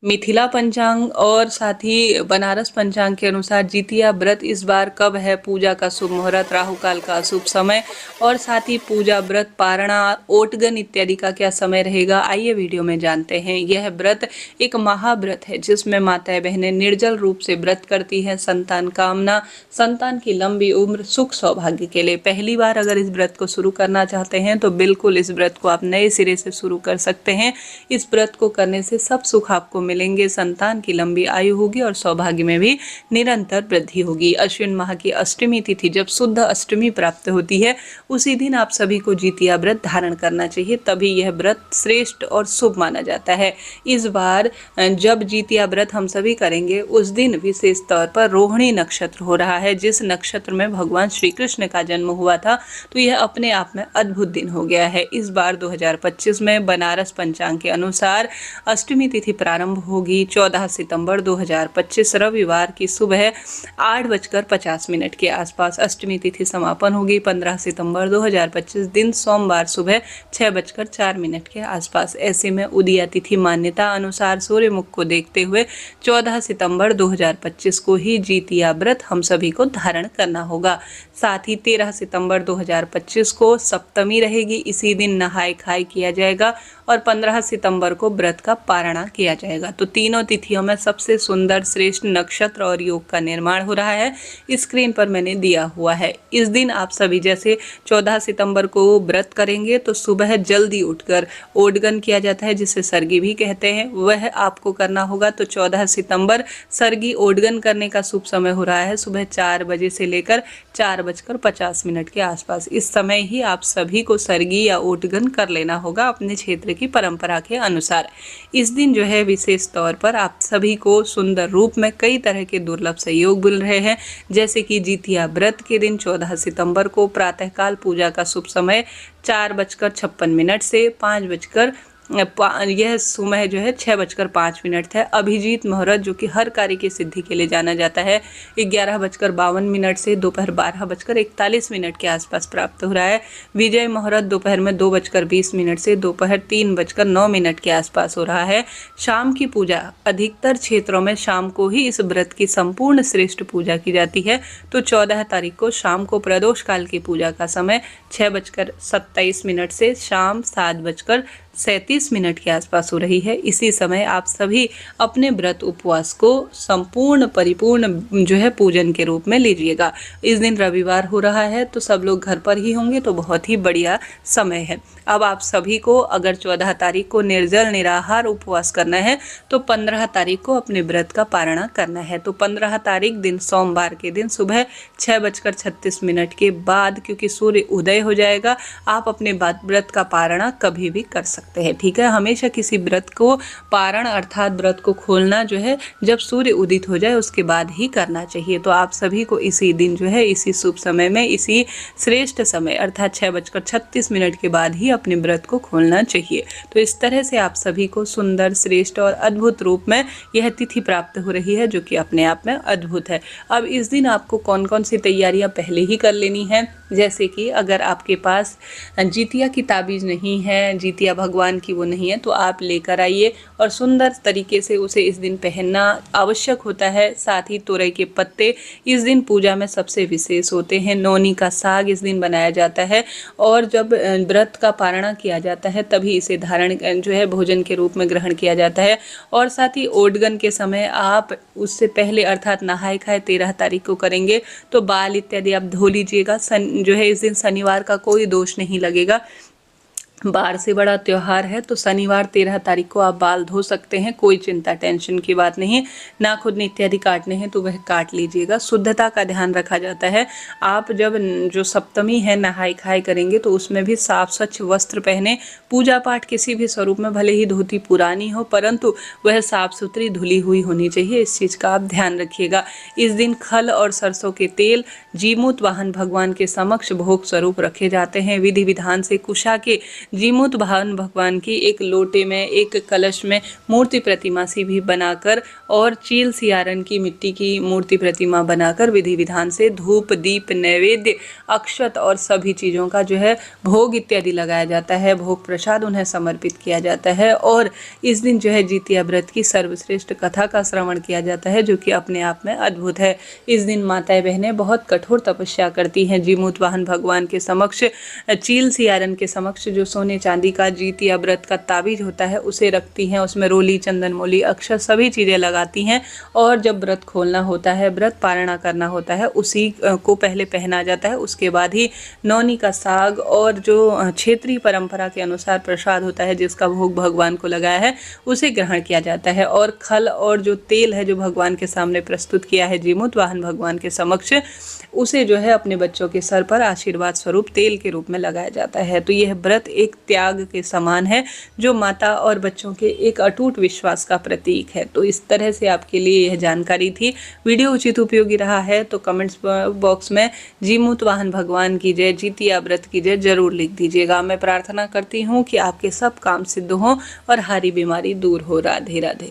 मिथिला पंचांग और साथ ही बनारस पंचांग के अनुसार जितिया व्रत इस बार कब है, पूजा का शुभ मुहूर्त, राहु काल का शुभ समय और साथ ही पूजा व्रत पारणा ओटगन इत्यादि का क्या समय रहेगा, आइए वीडियो में जानते हैं। यह व्रत एक महाव्रत है जिसमें माताएं बहनें निर्जल रूप से व्रत करती हैं संतान कामना, संतान की लंबी उम्र, सुख सौभाग्य के लिए। पहली बार अगर इस व्रत को शुरू करना चाहते हैं तो बिल्कुल इस व्रत को आप नए सिरे से शुरू कर सकते हैं। इस व्रत को करने से सब सुख आपको मिलेंगे, संतान की लंबी आयु होगी और सौभाग्य में भी निरंतर वृद्धि होगी। अश्विन माह की अष्टमी तिथि जब शुद्ध अष्टमी प्राप्त होती है उसी दिन आप सभी को जितिया व्रत धारण करना चाहिए, तभी यह व्रत श्रेष्ठ और शुभ माना जाता है। इस बार जब जितिया व्रत हम सभी करेंगे उस दिन विशेष तौर पर रोहिणी नक्षत्र हो रहा है। जिस नक्षत्र में भगवान श्री कृष्ण का जन्म हुआ था तो यह अपने आप में अद्भुत दिन हो गया है। इस बार 2025 में बनारस पंचांग के अनुसार अष्टमी तिथि प्रारंभ होगी 14 सितंबर 2025 रविवार की सुबह 8:50 के आसपास। अष्टमी तिथि समापन होगी 15 सितंबर 2025 दिन सोमवार सुबह 6:04 के आसपास। ऐसे में उदया तिथि मान्यता अनुसार सूर्यमुख को देखते हुए 14 सितंबर 2025 को ही जितिया व्रत हम सभी को धारण करना होगा। साथ ही 13 सितंबर 2025 को सप्तमी रहेगी, इसी दिन नहाय खाय किया जाएगा और 15 सितंबर को व्रत का पारणा किया जाएगा। तो तीनों तिथियों में सबसे सुंदर श्रेष्ठ नक्षत्र और योग का निर्माण हो रहा है, स्क्रीन पर मैंने दिया हुआ है। इस दिन आप सभी जैसे 14 सितंबर को व्रत करेंगे तो सुबह जल्दी उठकर ओडगन किया जाता है जिसे सरगी भी कहते हैं, वह आपको करना होगा। तो 14 सितंबर सरगी ओडगन करने का शुभ समय हो रहा है सुबह 4 बजे से लेकर 4:50 के आसपास। इस समय ही आप सभी को सरगी या ओटगन कर लेना होगा अपने क्षेत्र की परंपरा के अनुसार। इस दिन जो है विशेष तौर पर आप सभी को सुंदर रूप में कई तरह के दुर्लभ सहयोग मिल रहे हैं, जैसे कि जितिया व्रत के दिन 14 सितंबर को प्रातःकाल पूजा का शुभ समय 4:56 से 5 यह समय जो है 6:05 है। अभिजीत मुहूर्त जो कि हर कार्य की सिद्धि के लिए जाना जाता है 11:52 से दोपहर 12:41 के आसपास प्राप्त हो रहा है। विजय मुहूर्त दोपहर में 2:20 से दोपहर 3:09 के आसपास हो रहा है। शाम की पूजा अधिकतर क्षेत्रों में शाम को ही इस व्रत की संपूर्ण श्रेष्ठ पूजा की जाती है। तो 14 तारीख को शाम को प्रदोष काल की पूजा का समय 6:27 से शाम 7:37 के आसपास हो रही है। इसी समय आप सभी अपने व्रत उपवास को संपूर्ण परिपूर्ण जो है पूजन के रूप में लीजिएगा। इस दिन रविवार हो रहा है तो सब लोग घर पर ही होंगे तो बहुत ही बढ़िया समय है। अब आप सभी को अगर 14 तारीख को निर्जल निराहार उपवास करना है तो 15 तारीख को अपने व्रत का पारणा करना है। तो 15 तारीख दिन सोमवार के दिन सुबह 6:36 के बाद, क्योंकि सूर्य उदय हो जाएगा, आप अपने व्रत का पारणा कभी भी कर सकते हैं। ठीक है, हमेशा किसी व्रत को पारण अर्थात व्रत को खोलना जो है जब सूर्य उदित हो जाए उसके बाद ही करना चाहिए। तो आप सभी को इसी दिन जो है इसी शुभ समय में इसी श्रेष्ठ समय अर्थात 6:36 के बाद ही अपने व्रत को खोलना चाहिए। तो इस तरह से आप सभी को सुंदर श्रेष्ठ और अद्भुत रूप में यह तिथि प्राप्त हो रही है जो कि अपने आप में अद्भुत है। अब इस दिन आपको कौन कौन सी तैयारियां पहले ही कर लेनी है, जैसे कि अगर आपके पास जितिया की ताबीज़ नहीं है, जितिया भगवान की वो नहीं है, तो आप लेकर आइए और सुंदर तरीके से उसे इस दिन पहनना आवश्यक होता है। साथ ही तोरई के पत्ते इस दिन पूजा में सबसे विशेष होते हैं। नौनी का साग इस दिन बनाया जाता है और जब व्रत का पारणा किया जाता है तभी इसे धारण जो है भोजन के रूप में ग्रहण किया जाता है। और साथ ही ओडगन के समय आप उससे पहले अर्थात नहाय खाए 13 तारीख को करेंगे तो बाल इत्यादि आप धो लीजिएगा। जो है इस दिन शनिवार का कोई दोष नहीं लगेगा। बार से बड़ा त्यौहार है तो शनिवार 13 तारीख को आप बाल धो सकते हैं, कोई चिंता टेंशन की बात नहीं। नाखून इत्यादि काटने हैं तो वह काट लीजिएगा। शुद्धता का ध्यान रखा जाता है। आप जब जो सप्तमी है नहाय खाय करेंगे तो उसमें भी साफ स्वच्छ वस्त्र पहने। पूजा पाठ किसी भी स्वरूप में भले ही धोती पुरानी हो परंतु वह साफ सुथरी धुली हुई होनी चाहिए, इस चीज़ का आप ध्यान रखिएगा। इस दिन खल और सरसों के तेल जीमूत वाहन भगवान के समक्ष भोग स्वरूप रखे जाते हैं। विधि विधान से कुशा के जीमूत वाहन भगवान की एक लोटे में, एक कलश में मूर्ति प्रतिमा सी भी बनाकर और चील सियारन की मिट्टी की मूर्ति प्रतिमा बनाकर विधि विधान से धूप दीप नैवेद्य अक्षत और सभी चीज़ों का जो है भोग इत्यादि लगाया जाता है, भोग प्रसाद उन्हें समर्पित किया जाता है। और इस दिन जो है जितिया व्रत की सर्वश्रेष्ठ कथा का श्रवण किया जाता है, जो कि अपने आप में अद्भुत है। इस दिन माताएं बहनें बहुत कठोर तपस्या करती हैं। जीमूत वाहन भगवान के समक्ष, चील सियारन के समक्ष जो सोने चांदी का जितिया व्रत का ताबीज होता है उसे रखती हैं, उसमें रोली चंदन मोली अक्षत सभी चीज़ें लगाती हैं। और जब व्रत खोलना होता है, व्रत पारणा करना होता है, उसी को पहले पहना जाता है। उसके बाद ही नौनी का साग और जो क्षेत्रीय परंपरा के अनुसार प्रसाद होता है जिसका भोग भगवान को लगाया है उसे ग्रहण किया जाता है। और खल और जो तेल है जो भगवान के सामने प्रस्तुत किया है जीमूत वाहन भगवान के समक्ष, उसे जो है अपने बच्चों के सर पर आशीर्वाद स्वरूप तेल के रूप में लगाया जाता है। तो यह व्रत एक त्याग के समान है जो माता और बच्चों के एक अटूट विश्वास का प्रतीक है। तो इस तरह से आपके लिए यह जानकारी थी। वीडियो उचित उपयोगी रहा है तो कमेंट्स बॉक्स में जीमूत वाहन भगवान की जय, जितिया व्रत की जय जरूर लिख दीजिएगा। मैं प्रार्थना करती हूँ कि आपके सब काम सिद्ध हों और हारी बीमारी दूर हो। राधे राधे।